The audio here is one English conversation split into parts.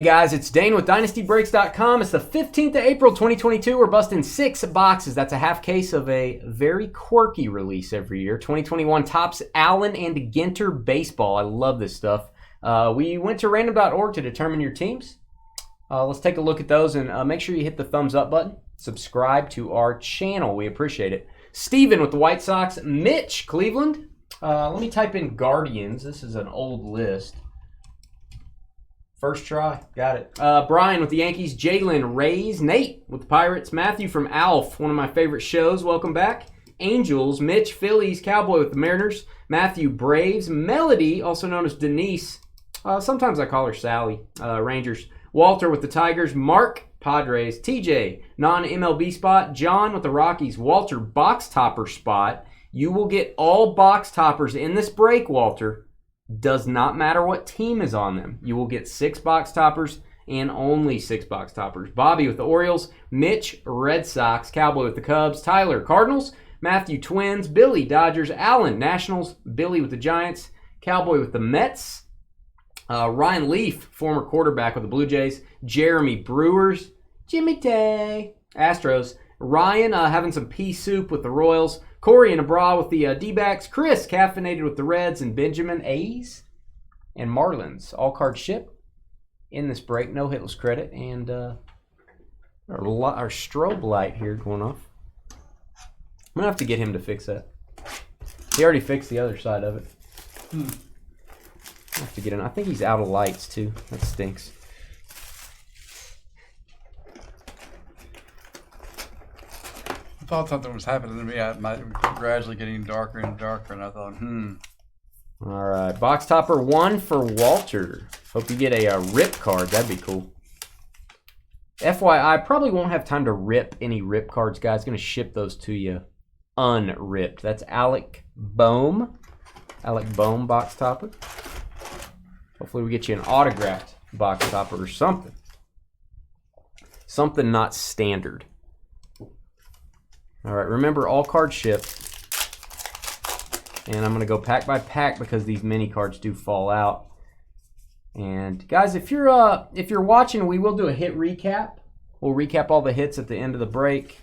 Hey guys, it's Dane with DynastyBreaks.com. It's the 15th of April, 2022. We're busting 6 boxes. That's a half case of a very quirky release every year. 2021 Topps Allen and Ginter Baseball. I love this stuff. We went to random.org to determine your teams. Let's take a look at those and make sure you hit the thumbs up button. Subscribe to our channel. We appreciate it. Steven with the White Sox. Mitch, Cleveland. Let me type in Guardians. This is an old list. First try. Got it. Brian with the Yankees. Jalen, Rays. Nate with the Pirates. Matthew from Alf, one of my favorite shows. Welcome back. Angels. Mitch, Phillies. Cowboy with the Mariners. Matthew, Braves. Melody, also known as Denise. Sometimes I call her Sally. Rangers. Walter with the Tigers. Mark, Padres. TJ, non-MLB spot. John with the Rockies. Walter, box topper spot. You will get all box toppers in this break, Walter. Does not matter what team is on them. You will get 6 box toppers and only 6 box toppers. Bobby with the Orioles. Mitch, Red Sox. Cowboy with the Cubs. Tyler, Cardinals. Matthew, Twins. Billy, Dodgers. Allen, Nationals. Billy with the Giants. Cowboy with the Mets. Ryan Leaf, former quarterback with the Blue Jays. Jeremy, Brewers. Jimmy Tay, Astros. Ryan having some pea soup with the Royals. Corey and Abra with the D-backs. Chris, caffeinated with the Reds. And Benjamin, A's. And Marlins. All cards ship in this break. No hitless credit. And our strobe light here going off. I'm going to have to get him to fix that. He already fixed the other side of it. I have to get in. I think he's out of lights too. That stinks. I thought something was happening to me. I might gradually getting darker and darker, and I thought, All right, box topper 1 for Walter. Hope you get a rip card. That'd be cool. FYI, probably won't have time to rip any rip cards, guys. Going to ship those to you unripped. That's Alec Bohm. Alec Bohm box topper. Hopefully we get you an autographed box topper or something. Something not standard. All right, remember all cards ship. And I'm going to go pack by pack because these mini cards do fall out. And guys, if you're watching, we will do a hit recap. We'll recap all the hits at the end of the break.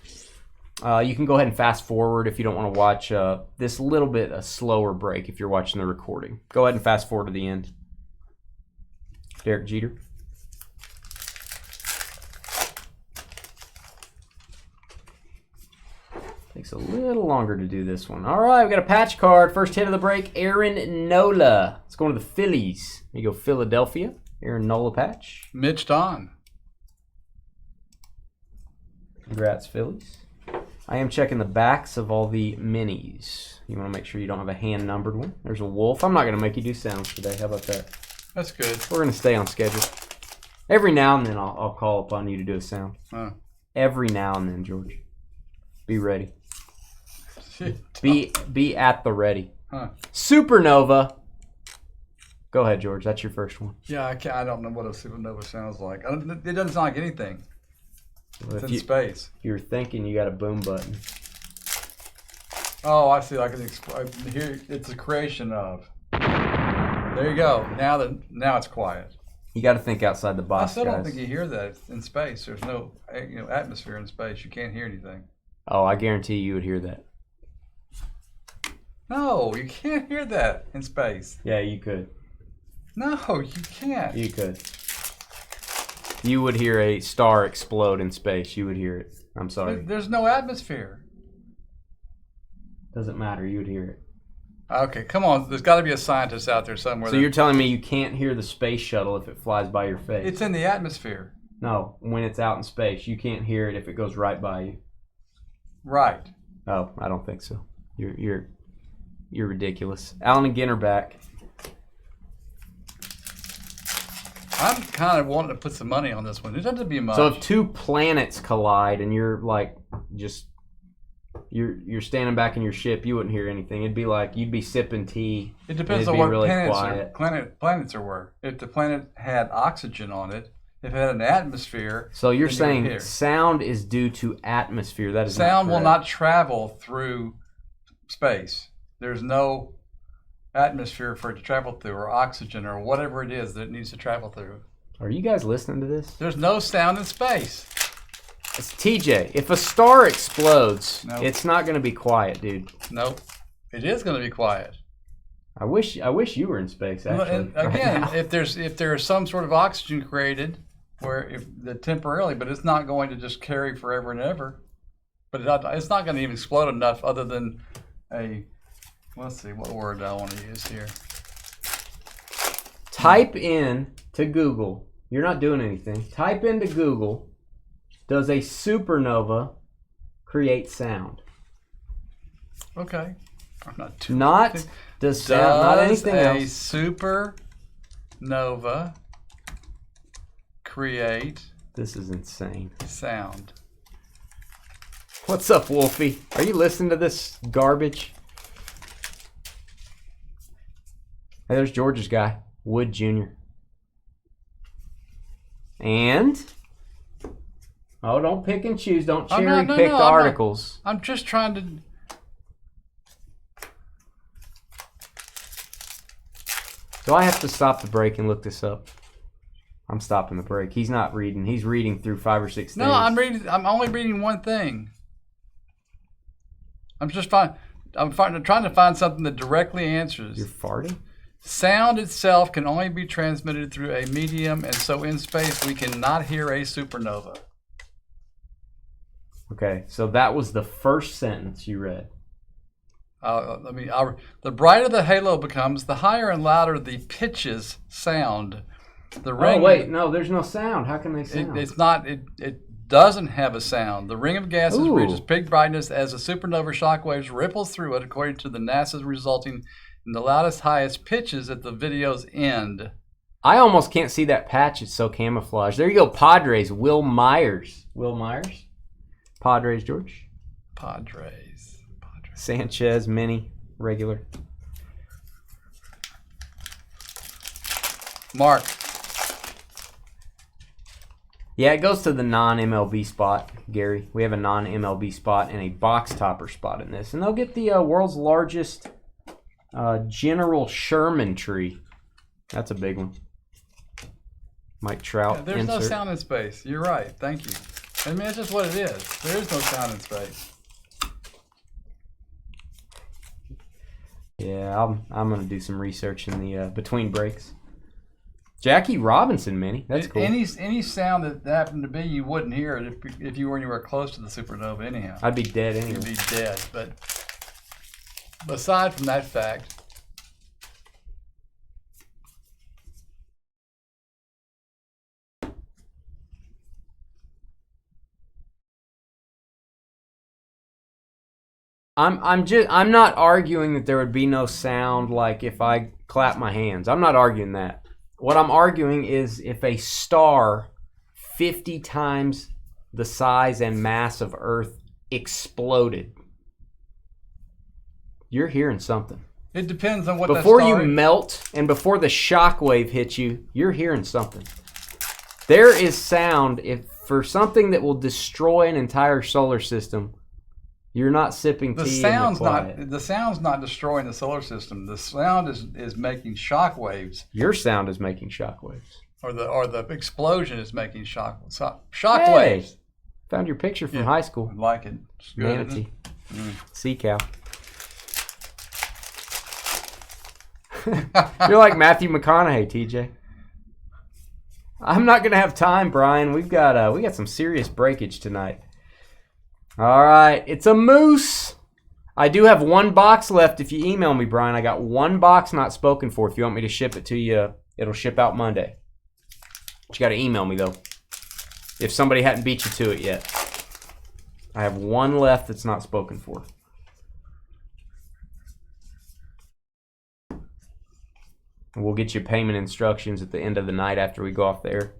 You can go ahead and fast forward if you don't want to watch this little bit a slower break if you're watching the recording. Go ahead and fast forward to the end. Derek Jeter. Takes a little longer to do this one. All right, we got a patch card. First hit of the break, Aaron Nola. Let's go to the Phillies. There you go, Philadelphia. Aaron Nola patch. Mitch Don. Congrats, Phillies. I am checking the backs of all the minis. You want to make sure you don't have a hand-numbered one. There's a wolf. I'm not going to make you do sounds today. How about that? That's good. We're going to stay on schedule. Every now and then I'll call upon you to do a sound. Every now and then, George. Be ready. Be at the ready. Supernova. Go ahead, George. That's your first one. Yeah, I don't know what a supernova sounds like. It doesn't sound like anything. It's in space. If you're thinking, you got a boom button. Oh, I see. Here, it's a creation of. There you go. Now it's quiet. You got to think outside the box, I still don't guys. think you hear that in space. There's no atmosphere in space. You can't hear anything. Oh, I guarantee you would hear that. No, you can't hear that in space. Yeah, you could. No, you can't. You could. You would hear a star explode in space. You would hear it. I'm sorry. There's no atmosphere. Doesn't matter. You would hear it. Okay, come on. There's got to be a scientist out there somewhere. So you're telling me you can't hear the space shuttle if it flies by your face? It's in the atmosphere. No, when it's out in space, you can't hear it if it goes right by you. Right. Oh, I don't think so. You're ridiculous. Allen and Ginter back. I'm kind of wanting to put some money on this one. It doesn't be much. So if 2 planets collide and you're like just you're standing back in your ship, you wouldn't hear anything. It'd be like you'd be sipping tea. It depends on what planets were. If the planet had oxygen on it, if it had an atmosphere. So you're saying sound is due to atmosphere. That is sound will not travel through space. There's no atmosphere for it to travel through, or oxygen, or whatever it is that it needs to travel through. Are you guys listening to this? There's no sound in space. It's TJ. If a star explodes, Nope. it's not going to be quiet, dude. Nope. It is going to be quiet. I wish you were in space, actually. And again, right if there is some sort of oxygen created, temporarily, but it's not going to just carry forever and ever. But it's not going to even explode enough, other than let's see, what word do I want to use here? Type in to Google. You're not doing anything. Type into Google. Does a supernova create sound? Okay. I'm not too. Not does sound. Not anything else. Does a supernova create? This is insane. Sound. What's up, Wolfie? Are you listening to this garbage? Hey, there's George's guy, Wood Jr. And don't pick and choose. Don't cherry pick the articles. I'm just trying to. Do I have to stop the break and look this up? I'm stopping the break. He's not reading. He's reading through 5 or 6 things. No, I'm reading. I'm only reading one thing. I'm trying to find something that directly answers. You're farting? Sound itself can only be transmitted through a medium, and so in space we cannot hear a supernova. Okay, so that was the first sentence you read. The brighter the halo becomes, the higher and louder the pitches sound. The ring. Oh wait, no, there's no sound. How can they sound? It's not. It doesn't have a sound. The ring of gases reaches peak brightness as the supernova shockwaves ripples through it, according to the NASA's, resulting in the loudest, highest pitches at the video's end. I almost can't see that patch. It's so camouflaged. There you go, Padres. Will Myers. Padres, George. Padres. Sanchez, mini, regular. Mark. Yeah, it goes to the non-MLB spot, Gary. We have a non-MLB spot and a box topper spot in this. And they'll get the world's largest General Sherman tree. That's a big one. Mike Trout. Yeah, there's no sound in space. You're right. Thank you. I mean, that's just what it is. There is no sound in space. Yeah, I'm going to do some research in the between breaks. Jackie Robinson mini. That's cool. Any sound that happened to be, you wouldn't hear it if you were anywhere close to the supernova anyhow. I'd be dead anyway. You'd be dead. But aside from that fact, I'm not arguing that there would be no sound like if I clap my hands. I'm not arguing that. What I'm arguing is if a star 50 times the size and mass of Earth exploded, you're hearing something. it depends on what Before that you star is. melt and before the shock wave hits you, you're hearing something. There is sound for something that will destroy an entire solar system. You're not sipping tea in the quiet. The sound's not destroying the solar system. The sound is making shock waves. Your sound is making shock waves. Or the explosion is making shock Hey, waves. found your picture from high school. I like it. It's good, Manatee. Sea cow. You're like Matthew McConaughey, TJ. I'm not gonna have time, Brian. We got some serious breakage tonight. All right, it's a moose. I do have one box left. If you email me, Brian, I got one box not spoken for. If you want me to ship it to you, it'll ship out Monday. But you got to email me though. If somebody hadn't beat you to it yet, I have one left that's not spoken for. We'll get you payment instructions at the end of the night after we go off the air.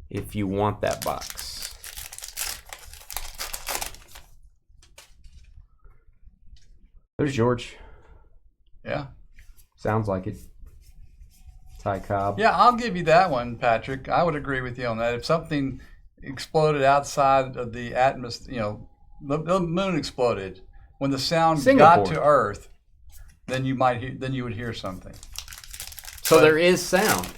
If you want that box. There's George. Yeah. Sounds like it. Ty Cobb. Yeah, I'll give you that one, Patrick. I would agree with you on that. If something exploded outside of the atmosphere, the moon exploded. When the sound got to Earth, then you would hear something. So there is sound.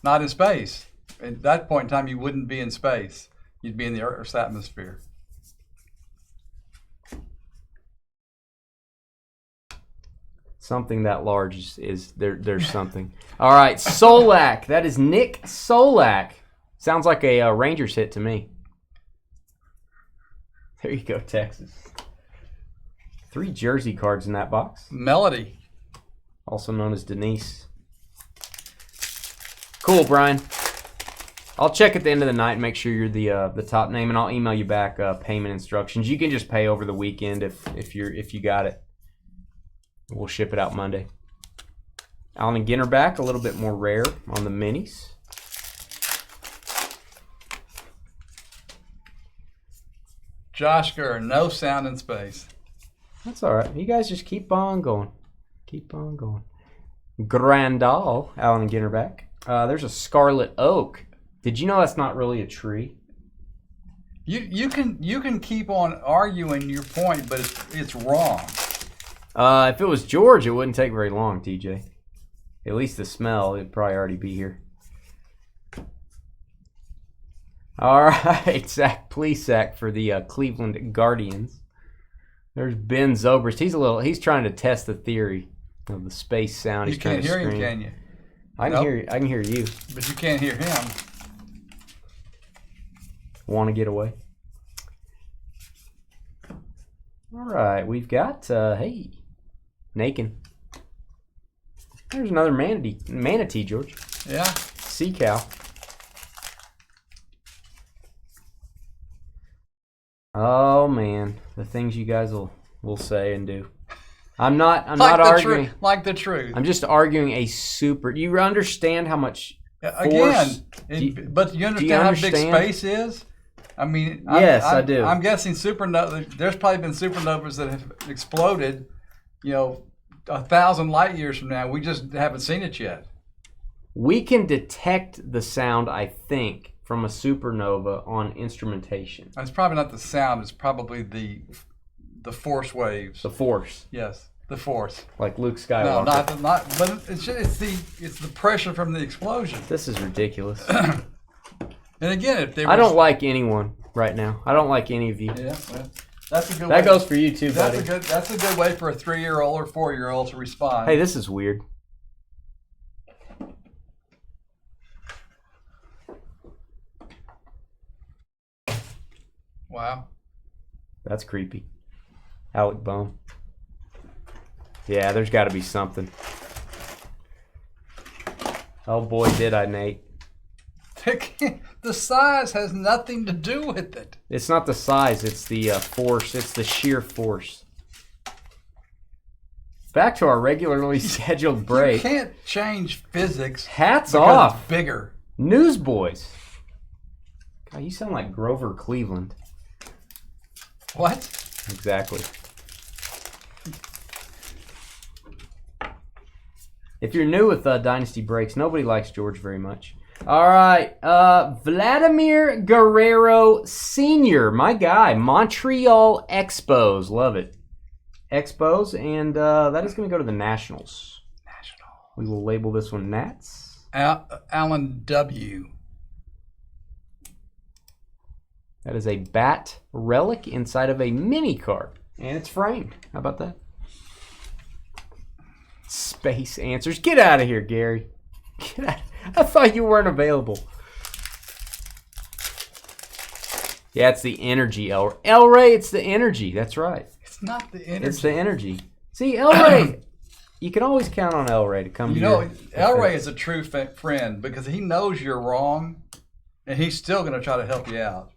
Not in space. at that point in time, you wouldn't be in space. You'd be in the Earth's atmosphere. Something that large is there. There's something. All right, Solak. That is Nick Solak. Sounds like a Rangers hit to me. There you go, Texas. 3 jersey cards in that box. Melody. Also known as Denise. Cool, Brian. I'll check at the end of the night and make sure you're the top name, and I'll email you back payment instructions. You can just pay over the weekend if you got it. We'll ship it out Monday. Allen and Ginter back, a little bit more rare on the minis. Josh Gurr, no sound in space. That's all right. You guys just keep on going. Keep on going. Grandal, Allen and Ginter back. There's a Scarlet Oak. Did you know that's not really a tree? You can keep on arguing your point, but it's wrong. If it was George, it wouldn't take very long, TJ. At least the smell, it'd probably already be here. All right, Zach Plesac for the Cleveland Guardians. There's Ben Zobrist. He's trying to test the theory of the space sound. You can't hear him, can you? I can hear you. But you can't hear him. Want to get away? All right, we've got hey, Nakin. There's another manatee, George. Yeah. Sea cow. Oh man, the things you guys will say and do. I'm not arguing like the truth. I'm just arguing a super. You understand how much force? Again, but you understand how big space is? I mean, yes, I do. I'm guessing supernova. There's probably been supernovas that have exploded, 1,000 light years from now. We just haven't seen it yet. We can detect the sound, I think, from a supernova on instrumentation. It's probably not the sound. It's probably the force waves. The force. Yes, the force. Like Luke Skywalker. No, not. But it's the pressure from the explosion. This is ridiculous. And again, I don't like anyone right now. I don't like any of you. Yeah, well, that's a good. That goes for you too, buddy. That's a good way for a 3-year-old or 4-year-old to respond. Hey, this is weird. Wow. That's creepy. Alec Bohm. Yeah, there's got to be something. Oh boy, did I, Nate. The size has nothing to do with it. It's not the size, it's the force. It's the sheer force. Back to our regularly scheduled break. You can't change physics. Hats off. It's bigger. Newsboys. God, you sound like Grover Cleveland. What? Exactly. If you're new with Dynasty Breaks, nobody likes George very much. All right, Vladimir Guerrero Sr., my guy, Montreal Expos, love it. Expos, and that is going to go to the Nationals. We will label this one Nats. Alan W. That is a bat relic inside of a mini card, and it's framed. How about that? Space Answers. Get out of here, Gary. Get out. I thought you weren't available. Yeah, it's the energy, El Ray, it's the energy. That's right. It's not the energy. It's the energy. See, El Ray, you can always count on El Ray to come here. El Ray is a true friend because he knows you're wrong, and he's still going to try to help you out.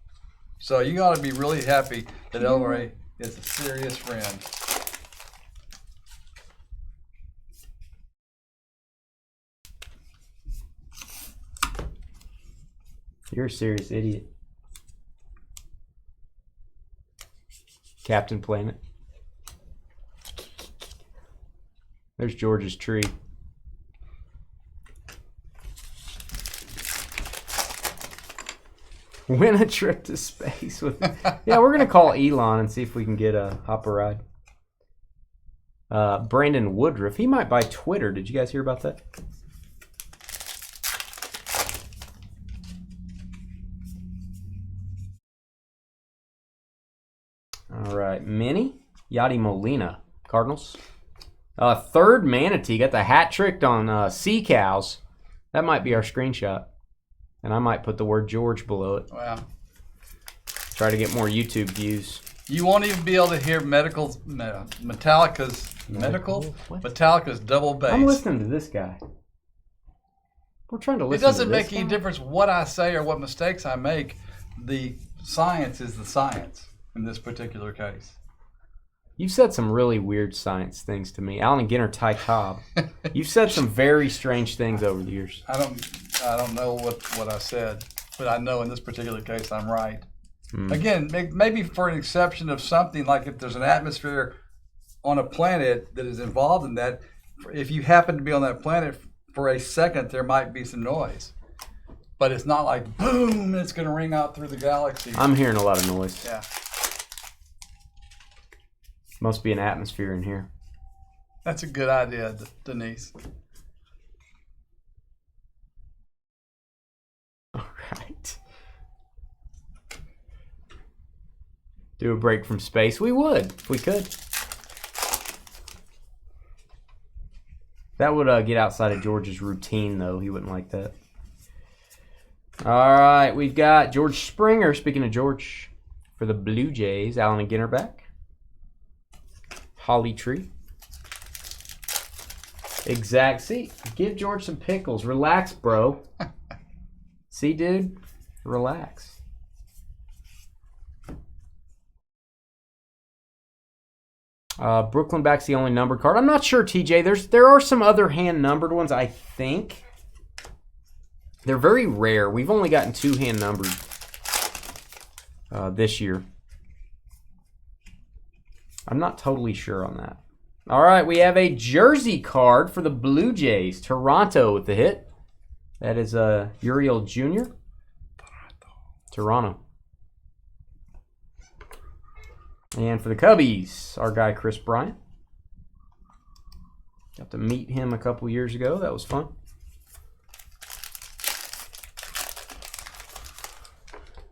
So you got to be really happy that El Ray is a serious friend. You're a serious idiot. Captain Planet. There's George's tree. Win a trip to space with. Yeah, we're gonna call Elon and see if we can get a hop a ride. Brandon Woodruff. He might buy Twitter. Did you guys hear about that? All right, Mini, Yadi Molina, Cardinals. Third Manatee, got the hat tricked on Sea Cows. That might be our screenshot. And I might put the word George below it. Wow. Try to get more YouTube views. You won't even be able to hear Metallica's double bass. I'm listening to this guy. We're trying to It listen to doesn't this make any guy? difference what I say or what mistakes I make. The science is the science in this particular case. You've said some really weird science things to me. Alan and Ginter, Ty Cobb. You've said some very strange things over the years. I don't know what I said, but I know in this particular case I'm right. Again, maybe for an exception of something like if there's an atmosphere on a planet that is involved in that, if you happen to be on that planet for a second, there might be some noise. But it's not like boom, it's going to ring out through the galaxy. I'm hearing a lot of noise. Yeah. Must be an atmosphere in here. That's a good idea, Denise. All right. Do a break from space. We would, if we could. That would get outside of George's routine, though. He wouldn't like that. All right, we've got George Springer, speaking of George, for the Blue Jays. Alan and Ginter back. Holly Tree. Exact. See, give George some pickles. Relax, bro. See, dude? Relax. Brooklyn back's the only numbered card. I'm not sure, TJ. There are some other hand-numbered ones, I think. They're very rare. We've only gotten 2 hand-numbered this year. I'm not totally sure on that. All right, we have a jersey card for the Blue Jays. Toronto with the hit. That is Uriel Jr. Toronto. And for the Cubbies, our guy Chris Bryant. Got to meet him a couple years ago. That was fun.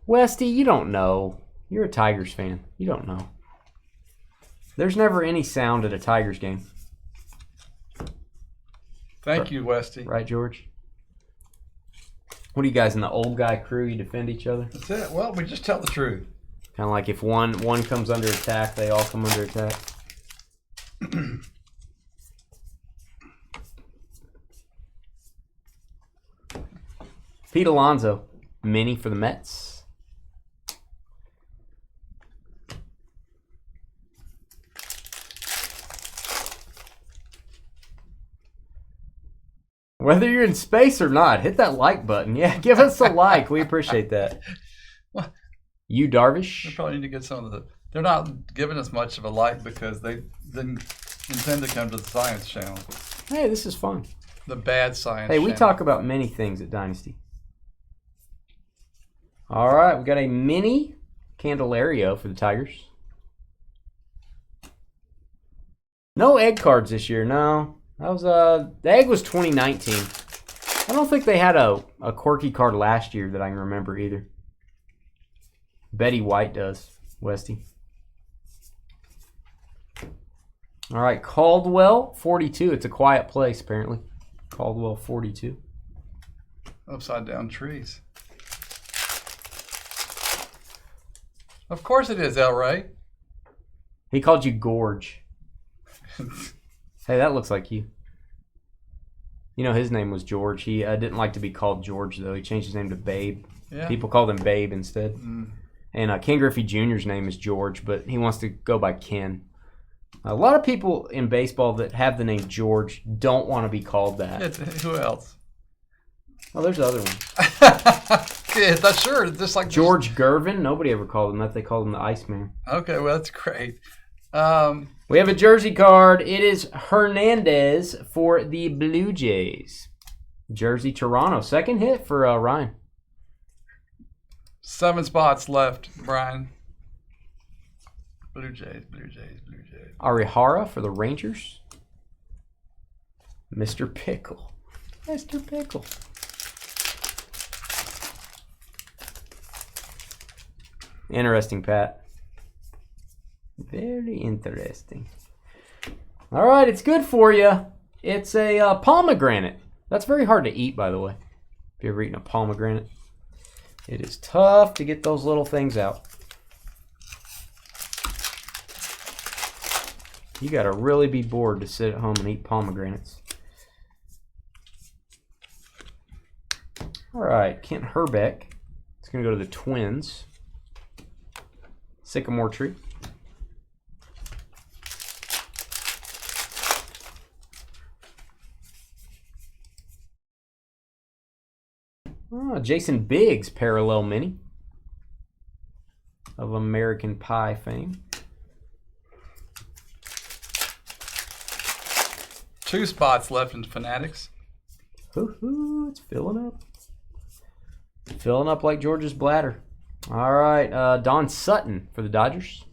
Westy, you don't know. You're a Tigers fan. You don't know. There's never any sound at a Tigers game. Thank you, Westy. Right, George? What are you guys in the old guy crew? You defend each other? That's it. Well, we just tell the truth. Kind of like if one comes under attack, they all come under attack. Pete Alonso, mini for the Mets. Whether you're in space or not, hit that like button. Yeah, give us a like. We appreciate that. What? You Darvish. We probably need to get some of the. They're not giving us much of a like because they didn't intend to come to the Science Channel. Hey, this is fun. The bad Science Hey, we Channel. talk about many things at Dynasty. All right, we got a mini Candelario for the Tigers. No egg cards this year, no. That was the egg was 2019. I don't think they had a quirky card last year that I can remember either. Betty White does, Westy. All right, Caldwell 42. It's a quiet place apparently. Caldwell 42. Upside down trees. Of course it is, El Ray. He called you Gorge. Hey, that looks like you. You know, his name was George. He didn't like to be called George, though. He changed his name to Babe. Yeah. People called him Babe instead. Mm. And Ken Griffey Jr.'s name is George, but he wants to go by Ken. A lot of people in baseball that have the name George don't want to be called that. Yeah, who else? Oh, there's other ones. Yeah, that's sure. Just like George Gervin. Nobody ever called him that. They called him the Iceman. Okay, well, that's great. We have a jersey card. It is Hernandez for the Blue Jays. Jersey, Toronto. Second hit for Ryan. 7 spots left, Brian. Blue Jays, Blue Jays, Blue Jays. Arihara for the Rangers. Mr. Pickle. Mr. Pickle. Interesting, Pat. Very interesting. All right, it's good for you. It's a pomegranate. That's very hard to eat, by the way. If you've ever eaten a pomegranate, it is tough to get those little things out. You got to really be bored to sit at home and eat pomegranates. All right, Kent Herbeck. It's going to go to the Twins. Sycamore tree. Oh, Jason Biggs parallel mini of American Pie fame. 2 spots left in Fanatics. Hoo-hoo, it's filling up. Filling up like George's bladder. All right, Don Sutton for the Dodgers.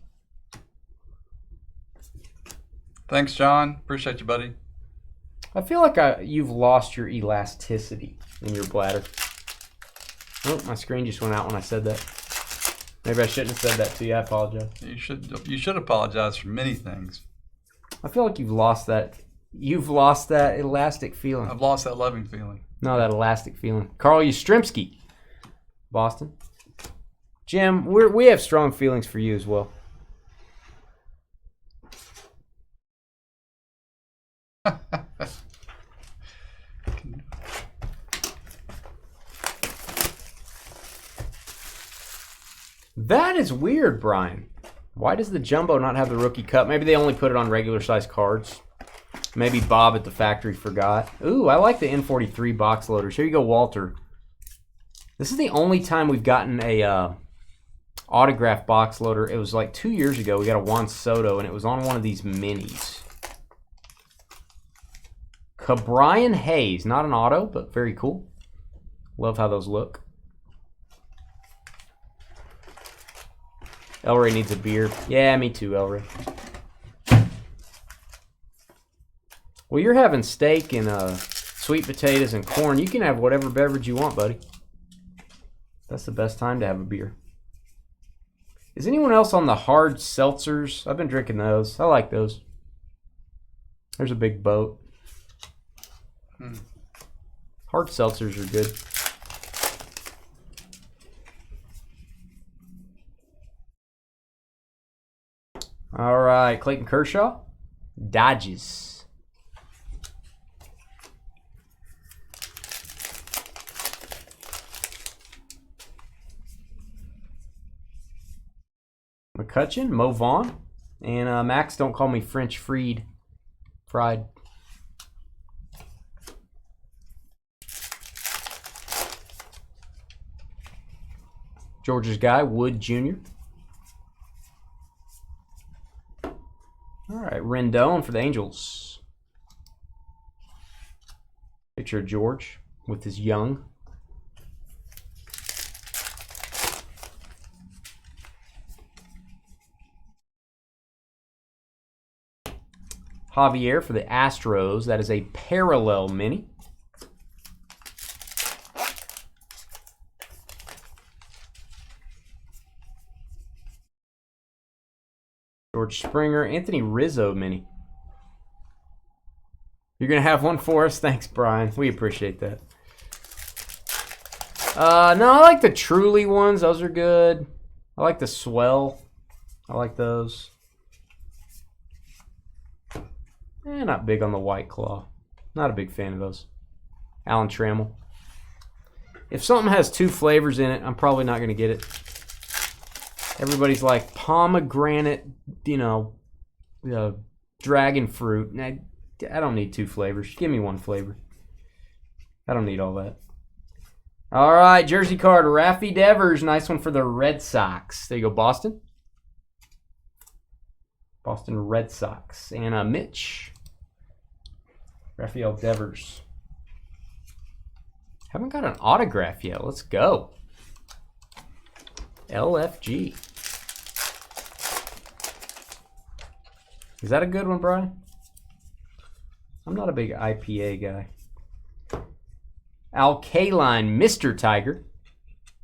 Thanks, John. Appreciate you, buddy. I feel like you've lost your elasticity in your bladder. Oh, my screen just went out when I said that. Maybe I shouldn't have said that to you. I apologize. You should apologize for many things. I feel like you've lost that. You've lost that elastic feeling. I've lost that loving feeling. No, that elastic feeling. Carl Yastrzemski, Boston. Jim, we have strong feelings for you as well. That is weird, Brian. Why does the Jumbo not have the rookie cut? Maybe they only put it on regular size cards. Maybe Bob at the factory forgot. Ooh, I like the N43 box loaders. Here you go, Walter. This is the only time we've gotten a autograph box loader. It was like 2 years ago. We got a Juan Soto, and it was on one of these minis. Cabrian Hayes. Not an auto, but very cool. Love how those look. Elray needs a beer. Yeah, me too, Elray. Well, you're having steak and sweet potatoes and corn. You can have whatever beverage you want, buddy. That's the best time to have a beer. Is anyone else on the hard seltzers? I've been drinking those. I like those. There's a big boat. Hard seltzers are good. All right, Clayton Kershaw. Dodges. McCutcheon, Mo Vaughn, and Max, don't call me French fried. George's guy, Wood Jr. All right, Rendon for the Angels. Picture of George with his young. Javier for the Astros. That is a parallel mini. George Springer, Anthony Rizzo mini. You're going to have one for us? Thanks, Brian. We appreciate that. No, I like the Truly ones. Those are good. I like the Swell. I like those. Not big on the White Claw. Not a big fan of those. Alan Trammell. If something has 2 flavors in it, I'm probably not going to get it. Everybody's like pomegranate, dragon fruit. I don't need 2 flavors. Give me 1 flavor. I don't need all that. All right, jersey card, Raffy Devers. Nice one for the Red Sox. There you go, Boston. Boston Red Sox. And Mitch. Raphael Devers. Haven't got an autograph yet. Let's go. LFG. Is that a good one, Brian? I'm not a big IPA guy. Alkaline Mr. Tiger.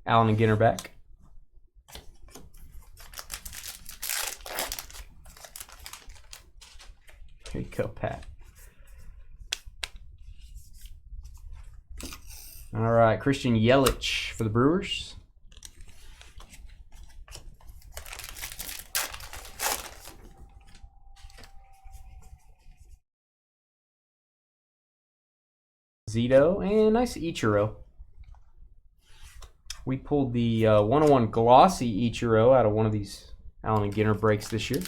Allen and Ginter back. There you go, Pat. All right, Christian Yelich for the Brewers. Zito, and nice Ichiro. We pulled the 101 glossy Ichiro out of one of these Allen and Ginter breaks this year.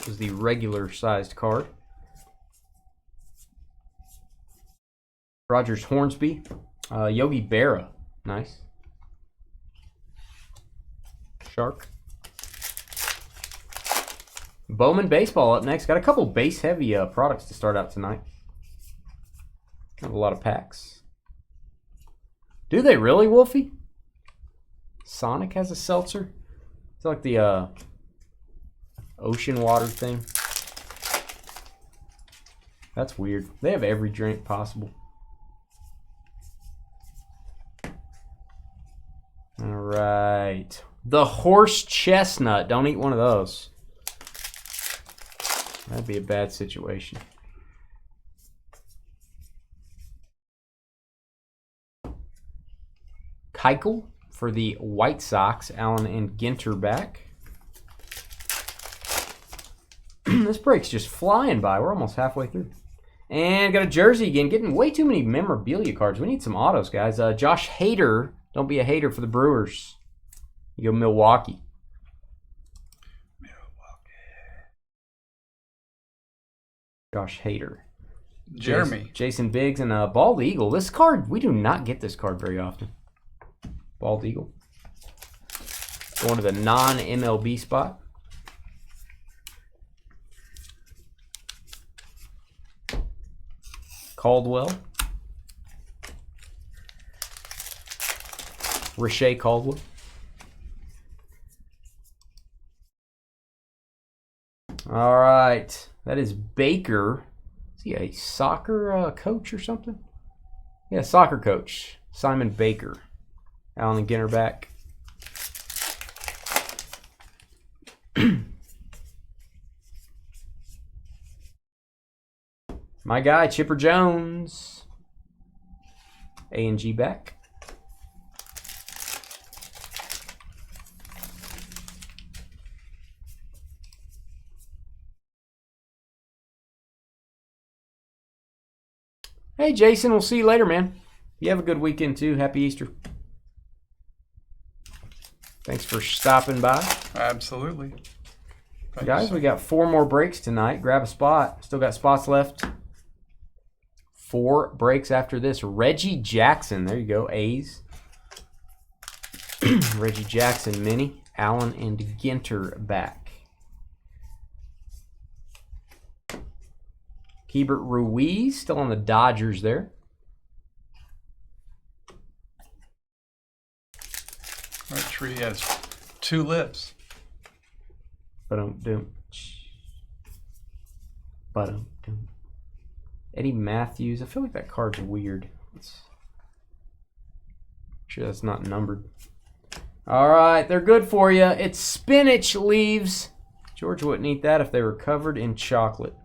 It was the regular sized card. Rogers Hornsby. Yogi Berra. Nice. Shark. Bowman Baseball up next. Got a couple base heavy products to start out tonight. Have a lot of packs. Do they really, Wolfie? Sonic has a seltzer? It's like the ocean water thing. That's weird. They have every drink possible. All right. The horse chestnut. Don't eat one of those. That'd be a bad situation. Keuchel for the White Sox. Allen and Ginter back. This break's just flying by. We're almost halfway through. And got a jersey again. Getting way too many memorabilia cards. We need some autos, guys. Josh Hader. Don't be a hater for the Brewers. You go Milwaukee. Josh Hader. Jeremy. Jason Biggs and Bald Eagle. This card, we do not get this card very often. Bald Eagle. Going to the non-MLB spot. Caldwell. Rashay Caldwell. All right. That is Baker. Is he a soccer coach or something? Yeah, soccer coach. Simon Baker. Allen and Ginter back. My guy, Chipper Jones. A&G back. Hey, Jason, we'll see you later, man. You have a good weekend, too. Happy Easter. Thanks for stopping by. Absolutely. Guys, we got 4 more breaks tonight. Grab a spot. Still got spots left. 4 breaks after this. Reggie Jackson. There you go. A's. Reggie Jackson mini. Allen and Ginter back. Keibert Ruiz still on the Dodgers there. Our tree has 2 lips. Ba-dum-dum. Ba-dum-dum. Eddie Matthews. I feel like that card's weird. Sure that's not numbered. All right, they're good for you. It's spinach leaves. George wouldn't eat that if they were covered in chocolate.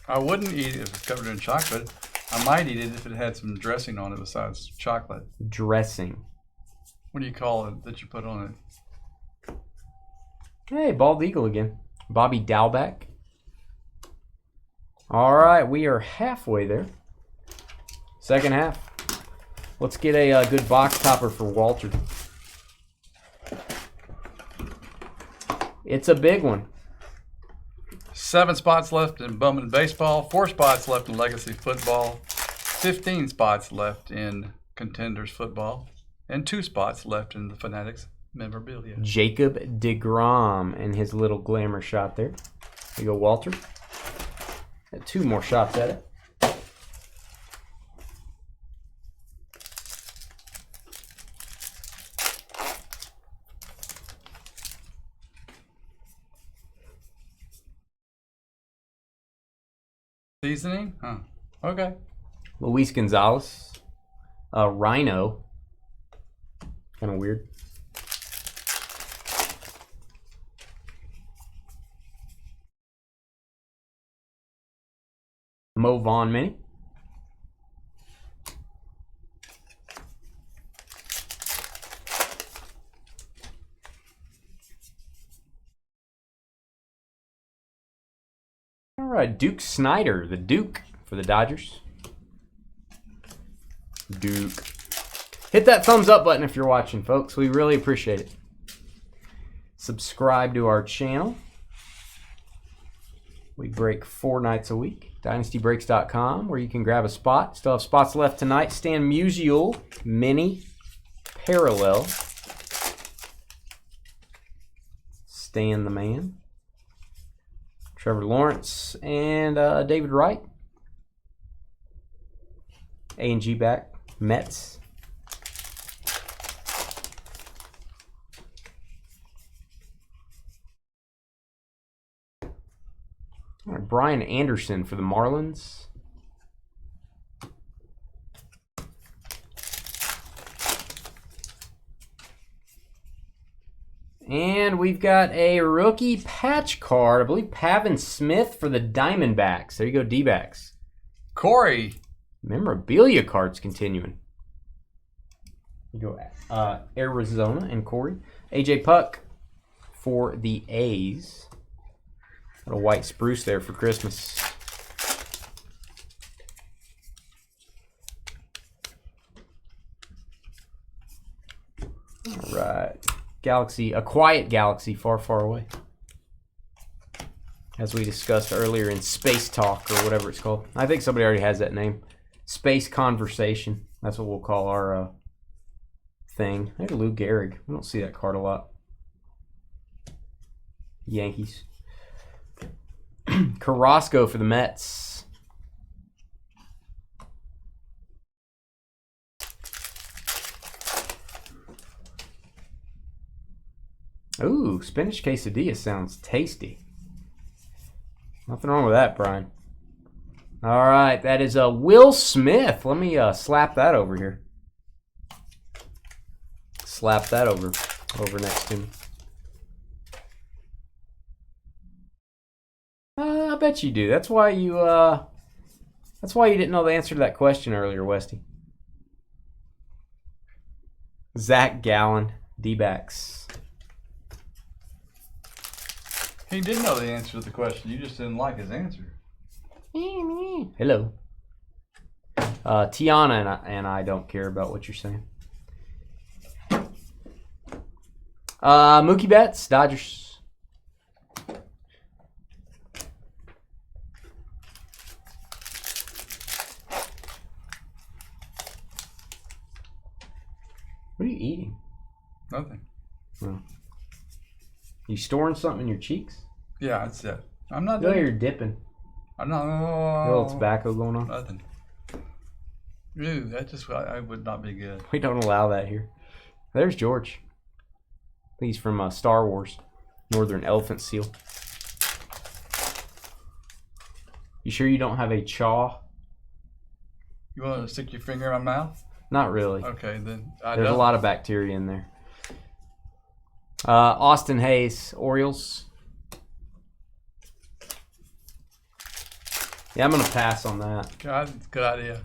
I wouldn't eat it if it's covered in chocolate. I might eat it if it had some dressing on it besides chocolate. Dressing. What do you call it that you put on it? Hey, Bald Eagle again. Bobby Dalbeck. All right, we are halfway there. Second half. Let's get a good box topper for Walter. It's a big one. 7 spots left in Bowman Baseball, 4 spots left in Legacy Football, 15 spots left in Contenders Football, and 2 spots left in the Fanatics Memorabilia. Jacob deGrom and his little glamour shot there. There you go, Walter. Got 2 more shots at it. Seasoning? Huh. Okay. Luis Gonzalez. Rhino. Kind of weird. Mo Vaughn mini. All right, Duke Snyder, the Duke for the Dodgers. Duke. Hit that thumbs up button if you're watching, folks. We really appreciate it. Subscribe to our channel. We break 4 nights a week. DynastyBreaks.com, where you can grab a spot. Still have spots left tonight. Stan Musial, mini, parallel. Stan the man. Trevor Lawrence and David Wright. A&G back. Mets. All right, Brian Anderson for the Marlins. And we've got a rookie patch card. I believe Pavin Smith for the Diamondbacks. There you go, D-backs. Corey. Memorabilia cards continuing. You go Arizona and Corey. AJ Puck for the A's. Got a white spruce there for Christmas. All right. Galaxy, a quiet galaxy far, far away. As we discussed earlier in Space Talk or whatever it's called. I think somebody already has that name. Space Conversation. That's what we'll call our thing. There's Lou Gehrig. We don't see that card a lot. Yankees. Carrasco for the Mets. Ooh, spinach quesadilla sounds tasty. Nothing wrong with that, Brian. All right, that is Will Smith. Let me slap that over here. Slap that over next to me. I bet you do. That's why you didn't know the answer to that question earlier, Westy. Zach Gallen, D-backs. He did know the answer to the question. You just didn't like his answer. Hello. Tiana and I don't care about what you're saying. Mookie Betts, Dodgers. What are you eating? Nothing. Well, you storing something in your cheeks? Yeah, that's it. I'm not. No, you're dipping. I'm not. A little tobacco going on. Nothing. Ew, that just I would not be good. We don't allow that here. There's George. I think he's from Star Wars. Northern Elephant Seal. You sure you don't have a chaw? You want to stick your finger in my mouth? Not really. Okay, then. There's a lot of bacteria in there. Austin Hayes, Orioles. Yeah, I'm going to pass on that. Good idea.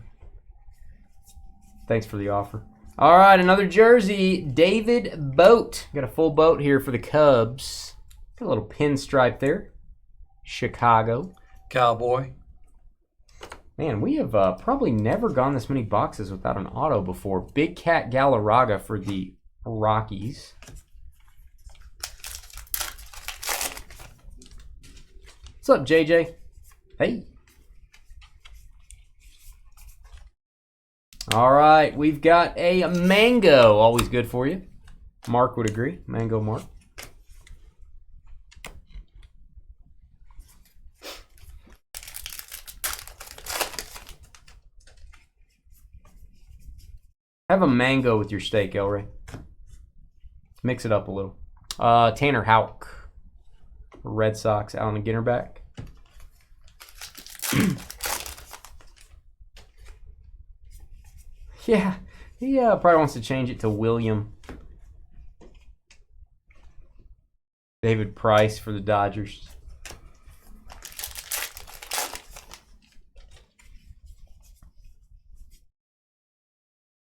Thanks for the offer. All right, another jersey. David Boat. Got a full boat here for the Cubs. Got a little pinstripe there. Chicago. Cowboy. Man, we have probably never gone this many boxes without an auto before. Big Cat Galarraga for the Rockies. What's up, JJ? Hey. All right, we've got a mango. Always good for you. Mark would agree. Mango Mark. Have a mango with your steak, Elray. Mix it up a little. Tanner Houck. Red Sox, Alan Ginter back. Yeah, he probably wants to change it to William. David Price for the Dodgers.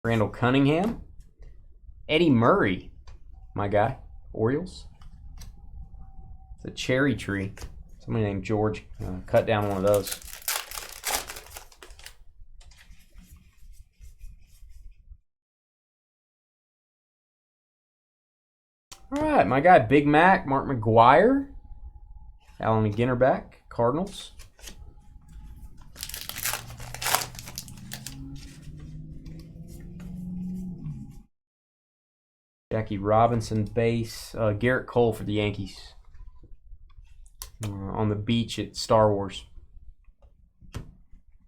Randall Cunningham. Eddie Murray, my guy. Orioles. It's a cherry tree. Somebody named George cut down one of those. All right, my guy Big Mac, Mark McGuire. Alan Ginter back, Cardinals. Jackie Robinson base. Garrett Cole for the Yankees. On the beach at Star Wars.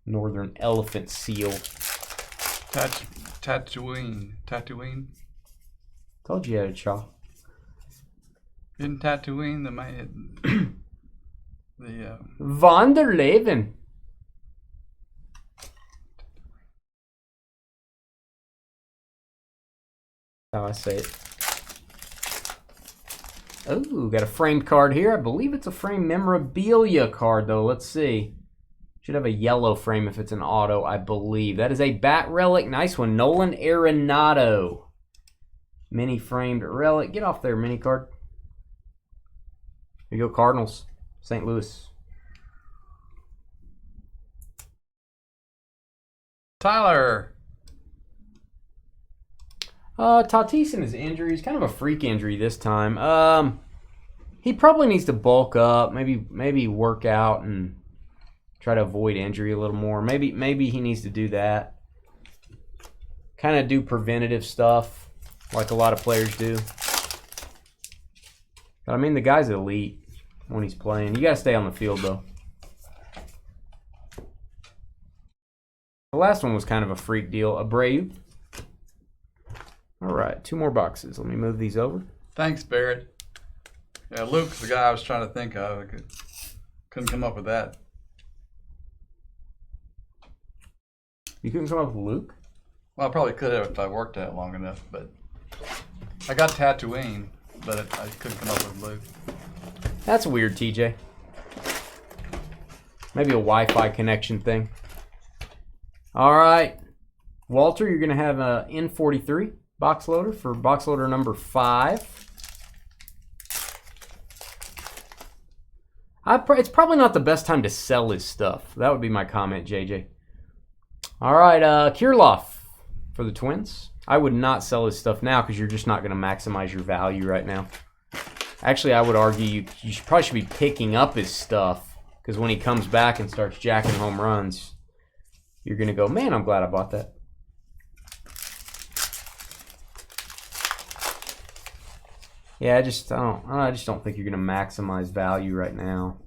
Northern Elephant Seal. Tatooine. Told you had a chaw. In Tatooine, the Van der Leven. How I say it. Oh, got a framed card here. I believe it's a framed memorabilia card, though. Let's see. Should have a yellow frame if it's an auto, I believe. That is a bat relic. Nice one. Nolan Arenado. Mini framed relic. Get off there, mini card. Here you go, Cardinals. St. Louis. Tyler. Tatis and his injury is kind of a freak injury this time. He probably needs to bulk up, maybe work out and try to avoid injury a little more. Maybe he needs to do that. Kind of do preventative stuff like a lot of players do. But I mean, the guy's elite when he's playing. You got to stay on the field though. The last one was kind of a freak deal. Abreu. All right, 2 more boxes. Let me move these over. Thanks, Barrett. Yeah, Luke's the guy I was trying to think of. I couldn't come up with that. You couldn't come up with Luke? Well, I probably could have if I worked at it long enough, but I got Tatooine, but I couldn't come up with Luke. That's weird, TJ. Maybe a Wi-Fi connection thing. All right. Walter, you're going to have an N43 box loader for box loader number 5. It's probably not the best time to sell his stuff. That would be my comment, JJ. All right, Kirilloff for the Twins. I would not sell his stuff now because you're just not going to maximize your value right now. Actually, I would argue you probably should be picking up his stuff because when he comes back and starts jacking home runs, you're going to go, man, I'm glad I bought that. Yeah, I just don't think you're going to maximize value right now.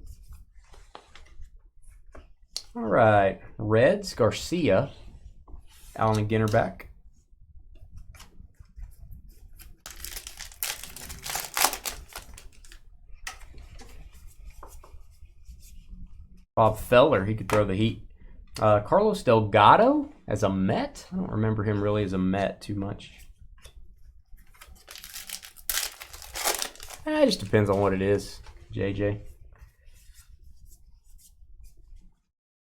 All right, Reds, Garcia, Allen and Ginter back. Bob Feller, he could throw the heat. Carlos Delgado as a Met. I don't remember him really as a Met too much. It just depends on what it is, JJ.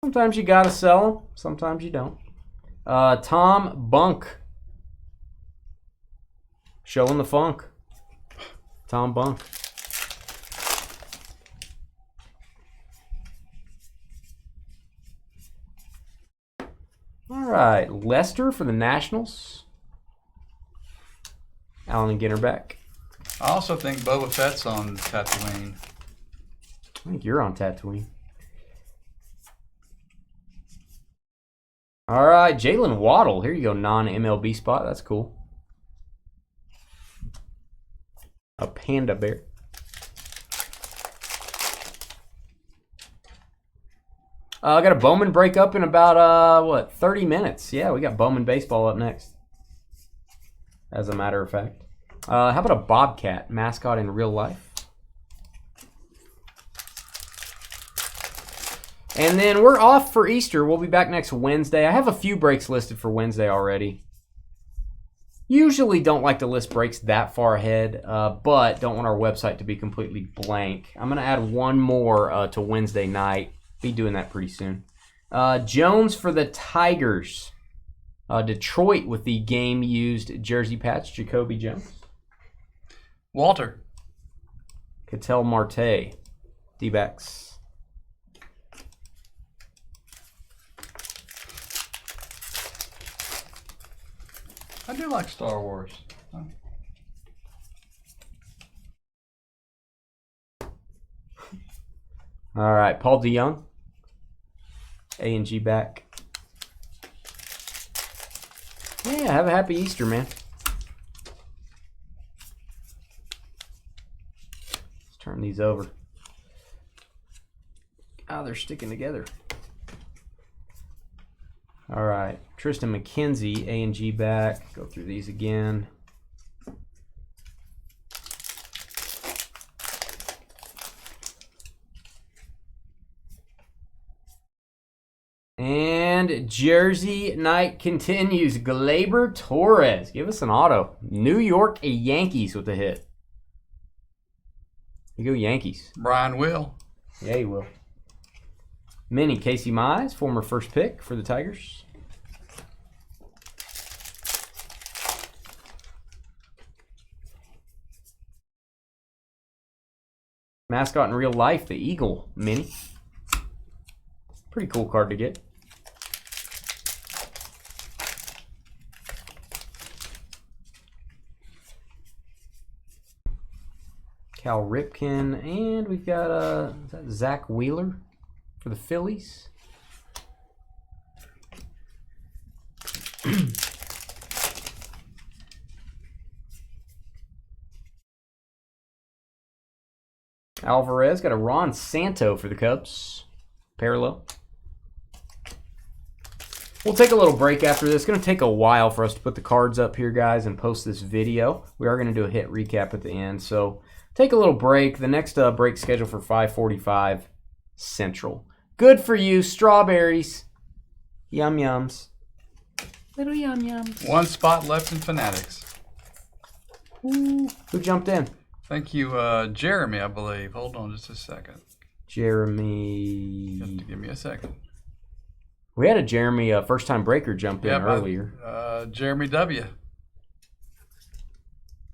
Sometimes you gotta sell them, sometimes you don't. Tom Bunk. Showing the funk. Tom Bunk. All right, Lester for the Nationals. Allen and Ginter back. I also think Boba Fett's on Tatooine. I think you're on Tatooine. All right, Jalen Waddle. Here you go, non-MLB spot. That's cool. A Panda Bear. I got a Bowman break up in about, 30 minutes. Yeah, we got Bowman baseball up next. As a matter of fact. How about a Bobcat mascot in real life? And then we're off for Easter. We'll be back next Wednesday. I have a few breaks listed for Wednesday already. Usually don't like to list breaks that far ahead, but don't want our website to be completely blank. I'm going to add one more to Wednesday night. Be doing that pretty soon. Jones for the Tigers. Detroit with the game-used jersey patch, Jacoby Jones. Walter. Ketel Marte, D-backs. I do like Star Wars. All right, Paul DeYoung, A and G back. Yeah, have a happy Easter, man. Let's turn these over. Oh, they're sticking together. All right, Tristan McKenzie, A and G back. Go through these again. And Jersey night continues. Gleyber Torres. Give us an auto. New York Yankees with a hit. You go Yankees. Brian Will. Yeah, he will. Mini Casey Mize, former first pick for the Tigers. Mascot in real life, the Eagle mini. Pretty cool card to get. Cal Ripken, and we've got is that Zach Wheeler for the Phillies. Alvarez got a Ron Santo for the Cubs. Parallel. We'll take a little break after this. It's going to take a while for us to put the cards up here, guys, and post this video. We are going to do a hit recap at the end, so take a little break. The next break scheduled for 5:45 Central. Good for you, strawberries. Yum yums. Little yum yums. One spot left in Fanatics. Ooh. Who jumped in? Thank you, Jeremy, I believe. Hold on just a second. Jeremy. You have to give me a second. We had a Jeremy first-time breaker jump in earlier. Jeremy W.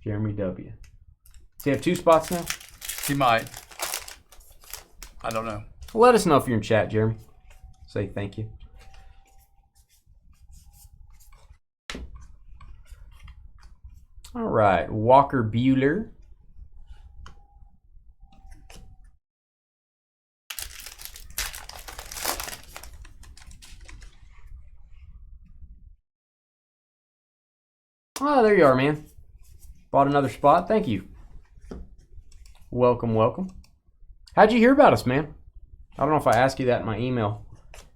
Jeremy W. Does he have 2 spots now? He might. I don't know. Let us know if you're in chat, Jeremy. Say thank you. All right, Walker Buehler. Oh, there you are, man. Bought another spot. Thank you. Welcome, welcome. How'd you hear about us, man? I don't know if I asked you that in my email.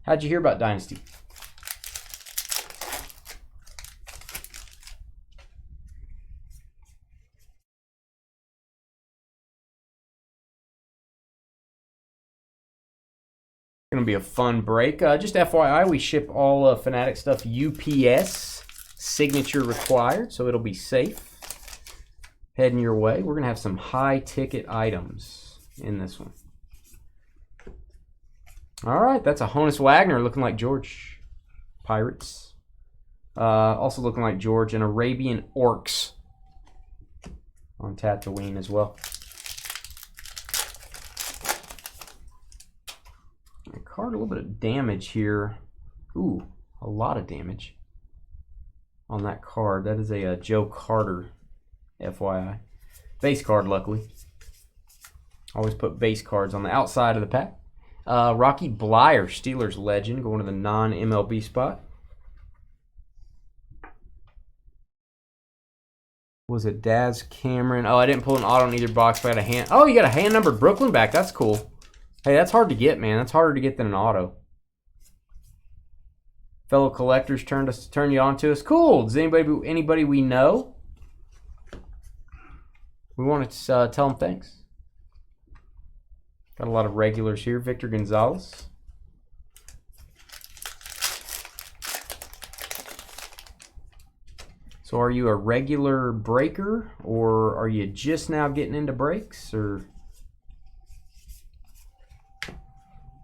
How'd you hear about Dynasty? Going to be a fun break. Just FYI, we ship all Fanatic stuff UPS. Signature required, so it'll be safe. Heading your way. We're going to have some high-ticket items in this one. All right, that's a Honus Wagner looking like George. Pirates. Also looking like George, and Arabian Orcs on Tatooine as well. Card, a little bit of damage here. Ooh, a lot of damage on that card. That is a Joe Carter, FYI. Base card, luckily. Always put base cards on the outside of the pack. Rocky Blyer, Steelers legend, going to the non-MLB spot. Was it Daz Cameron? Oh, I didn't pull an auto in either box, but I had a hand. Oh, you got a hand-numbered Brooklyn back. That's cool. Hey, that's hard to get, man. That's harder to get than an auto. Fellow collectors turn you on to us. Cool. Does anybody we know? We want to tell them thanks. Got a lot of regulars here. Victor Gonzalez. So are you a regular breaker, or are you just now getting into breaks, or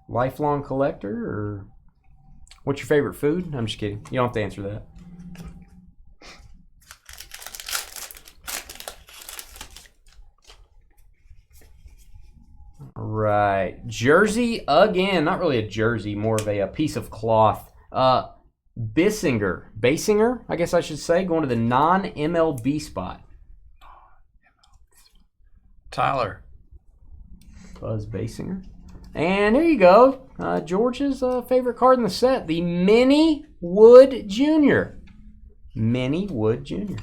lifelong collector, or what's your favorite food? I'm just kidding. You don't have to answer that. right. Jersey again. Not really a jersey, more of a piece of cloth. Basinger, I guess I should say, going to the non-MLB spot. Tyler. Buzz Basinger. And there you go. George's favorite card in the set, the Mini Wood Jr. Mini Wood Jr.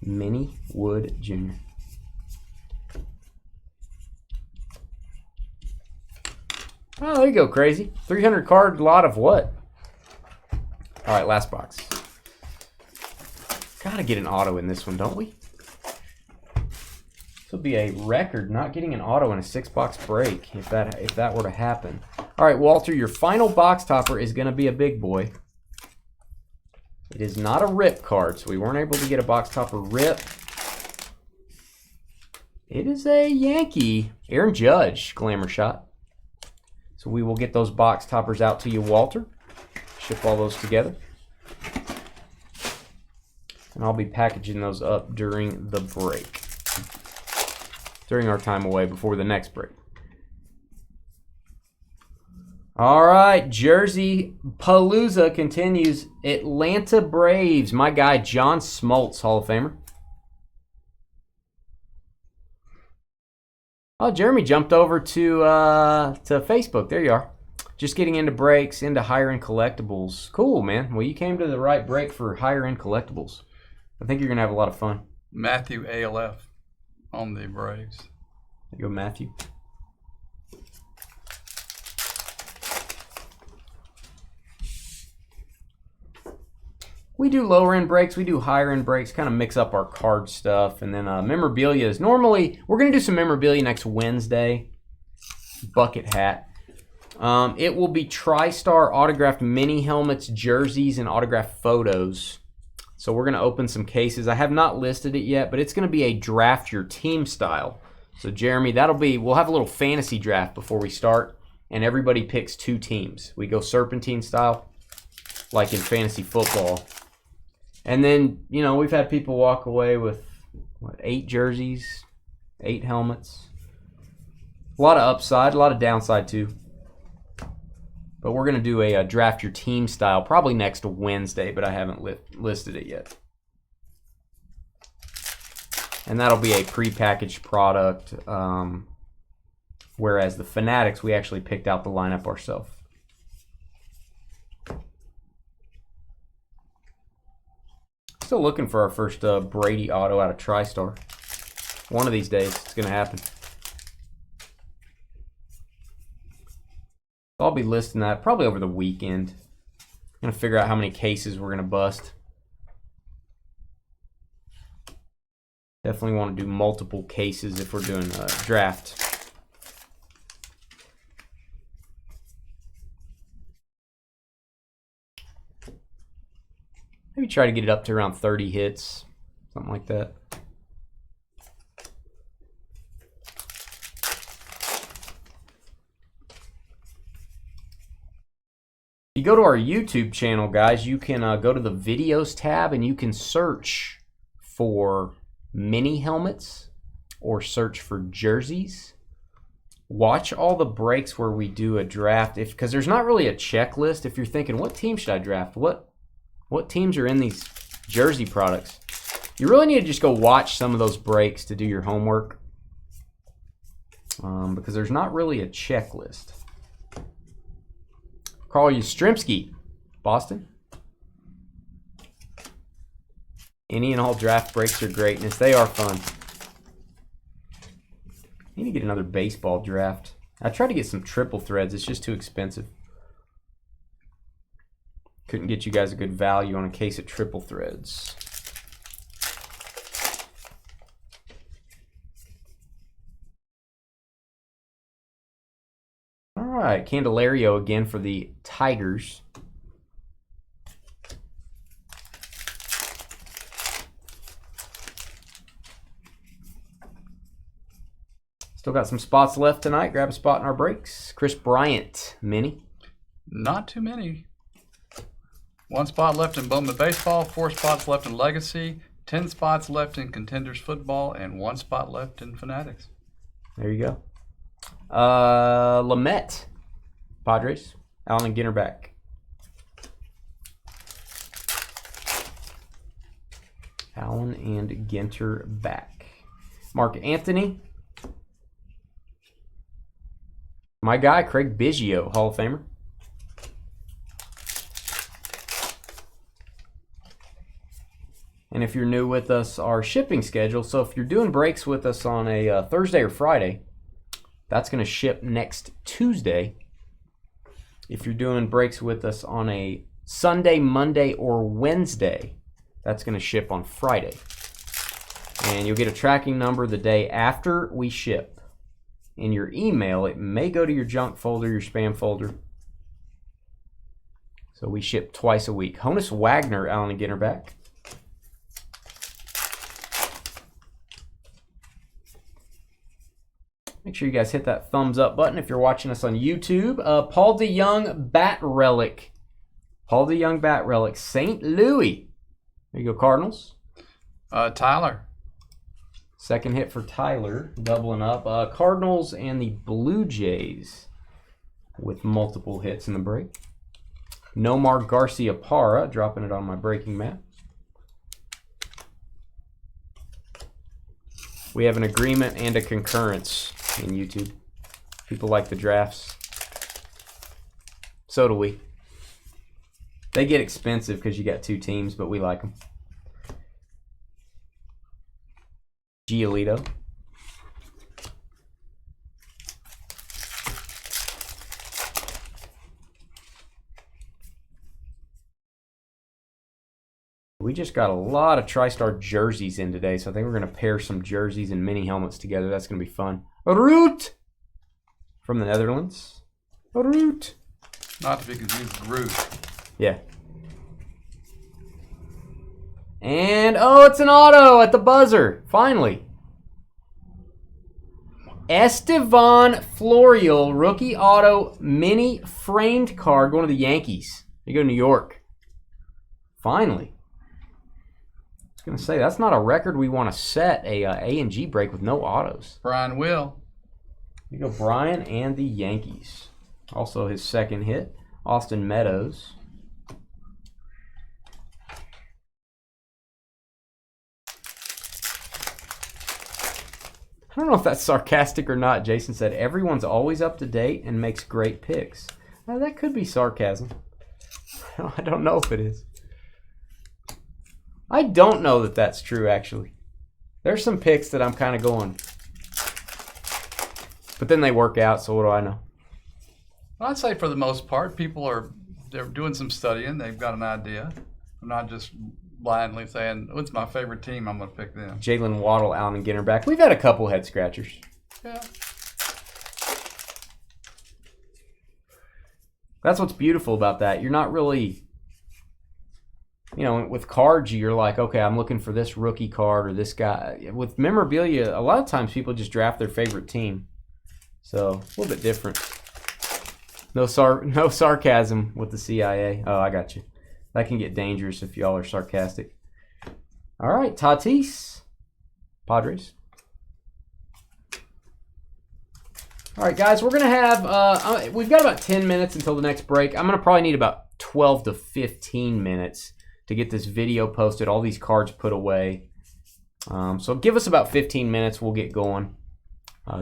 Mini Wood Jr. Oh, there you go, crazy. 300 card lot of what? All right, last box. Gotta get an auto in this one, don't we? This will be a record not getting an auto in a 6-box break if that were to happen. All right, Walter, your final box topper is going to be a big boy. It is not a rip card, so we weren't able to get a box topper rip. It is a Yankee. Aaron Judge, glamour shot. So we will get those box toppers out to you, Walter. Ship all those together. And I'll be packaging those up during the break. During our time away before the next break. All right, Jersey Palooza continues. Atlanta Braves. My guy, John Smoltz, Hall of Famer. Oh, Jeremy jumped over to Facebook. There you are. Just getting into breaks, into higher-end collectibles. Cool, man. Well, you came to the right break for higher-end collectibles. I think you're going to have a lot of fun. Matthew ALF on the Braves. There you go, Matthew. We do lower end breaks, we do higher end breaks, kind of mix up our card stuff. And then memorabilia is normally, we're going to do some memorabilia next Wednesday. Bucket hat. It will be TriStar autographed mini helmets, jerseys, and autographed photos. So we're going to open some cases. I have not listed it yet, but it's going to be a draft your team style. So Jeremy, we'll have a little fantasy draft before we start. And everybody picks 2 teams. We go serpentine style, like in fantasy football. And then, we've had people walk away with, 8 jerseys, 8 helmets. A lot of upside, a lot of downside too. But we're going to do a draft your team style probably next Wednesday, but I haven't listed it yet. And that'll be a prepackaged product, whereas the Fanatics, we actually picked out the lineup ourselves. Still looking for our first Brady auto out of TriStar. One of these days, it's going to happen. I'll be listing that probably over the weekend. I'm going to figure out how many cases we're going to bust. Definitely want to do multiple cases if we're doing a draft. Maybe try to get it up to around 30 hits, something like that. If you go to our YouTube channel, guys, you can go to the videos tab and you can search for mini helmets or search for jerseys. Watch all the breaks where we do a draft, because there's not really a checklist. If you're thinking, what team should I draft? What teams are in these jersey products? You really need to just go watch some of those breaks to do your homework, because there's not really a checklist. Carl Yastrzemski, Boston. Any and all draft breaks are greatness. They are fun. Need to get another baseball draft. I tried to get some triple threads. It's just too expensive. Couldn't get you guys a good value on a case of triple threads. All right, Candelario again for the Tigers. Still got some spots left tonight. Grab a spot in our breaks. Chris Bryant, mini. Not too many. 1 spot left in Bowman Baseball, 4 spots left in Legacy, 10 spots left in Contenders Football, and 1 spot left in Fanatics. There you go. Lamette, Padres. Alan and Ginter back. Allen and Ginter back. Mark Anthony. My guy, Craig Biggio, Hall of Famer. And if you're new with us, our shipping schedule. So if you're doing breaks with us on a Thursday or Friday, that's going to ship next Tuesday. If you're doing breaks with us on a Sunday, Monday, or Wednesday, that's going to ship on Friday. And you'll get a tracking number the day after we ship. In your email, it may go to your junk folder, your spam folder. So we ship twice a week. Honus Wagner, Allen and Ginter back. Make sure you guys hit that thumbs up button if you're watching us on YouTube. Paul DeYoung Bat Relic. Paul DeYoung Bat Relic. St. Louis. There you go, Cardinals. Tyler. Second hit for Tyler, doubling up. Cardinals and the Blue Jays with multiple hits in the break. Nomar Garcia Parra, dropping it on my breaking map. We have an agreement and a concurrence in YouTube. People like the drafts. So do we. They get expensive because you got two teams, but we like them. Giolito. We just got a lot of TriStar jerseys in today, so I think we're going to pair some jerseys and mini helmets together. That's going to be fun. Root from the Netherlands. Root. Not to be confused with Groot. Yeah. And, oh, it's an auto at the buzzer. Finally. Estevan Florial, rookie auto, mini framed card going to the Yankees. They go to New York. Finally. I was going to say, that's not a record we want to set, a and G break with no autos. Brian Will. You go Brian and the Yankees. Also his second hit, Austin Meadows. I don't know if that's sarcastic or not. Jason said, everyone's always up to date and makes great picks. Now, that could be sarcasm. I don't know if it is. I don't know that that's true, actually. There's some picks that I'm kind of going. But then they work out, so what do I know? I'd say for the most part, they're doing some studying. They've got an idea. I'm not just blindly saying, what's my favorite team, I'm going to pick them. Jalen Waddle, Allen and Ginter back. We've had a couple head scratchers. Yeah. That's what's beautiful about that. You're not really, with cards, you're like, okay, I'm looking for this rookie card or this guy. With memorabilia, a lot of times people just draft their favorite team. So, a little bit different. No sarcasm with the CIA. Oh, I got you. That can get dangerous if y'all are sarcastic. All right, Tatis. Padres. All right, guys, we're going to have, we've got about 10 minutes until the next break. I'm going to probably need about 12 to 15 minutes to get this video posted, all these cards put away. So give us about 15 minutes. We'll get going.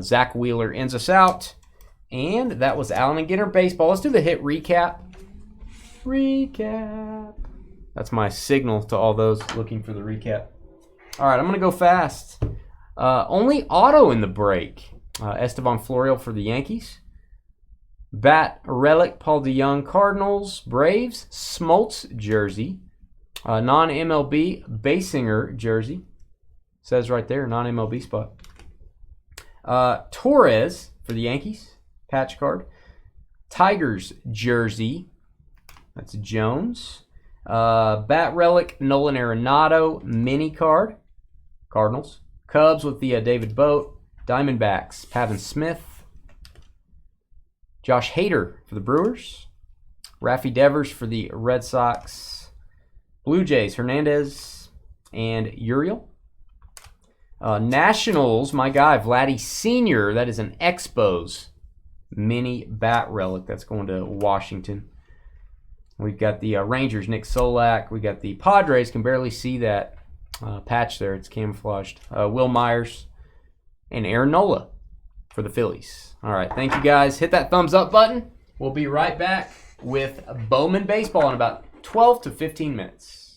Zach Wheeler ends us out. And that was Allen and Ginter Baseball. Let's do the hit recap. Recap. That's my signal to all those looking for the recap. All right, I'm going to go fast. Only auto in the break. Estevan Florial for the Yankees. Bat Relic, Paul DeYoung, Cardinals. Braves, Smoltz jersey. Non-MLB, Basinger jersey. Says right there, non-MLB spot. Torres for the Yankees. Patch card. Tigers jersey. That's Jones. Bat Relic, Nolan Arenado, mini card. Cardinals. Cubs with the David Boat. Diamondbacks, Pavin Smith. Josh Hader for the Brewers. Raffy Devers for the Red Sox. Blue Jays, Hernandez and Uriel. Nationals, my guy, Vladdy Sr. That is an Expos mini bat relic. That's going to Washington. We've got the Rangers, Nick Solak. We got the Padres. Can barely see that patch there. It's camouflaged. Will Myers and Aaron Nola for the Phillies. All right, thank you guys. Hit that thumbs up button. We'll be right back with Bowman Baseball in about 12 to 15 minutes.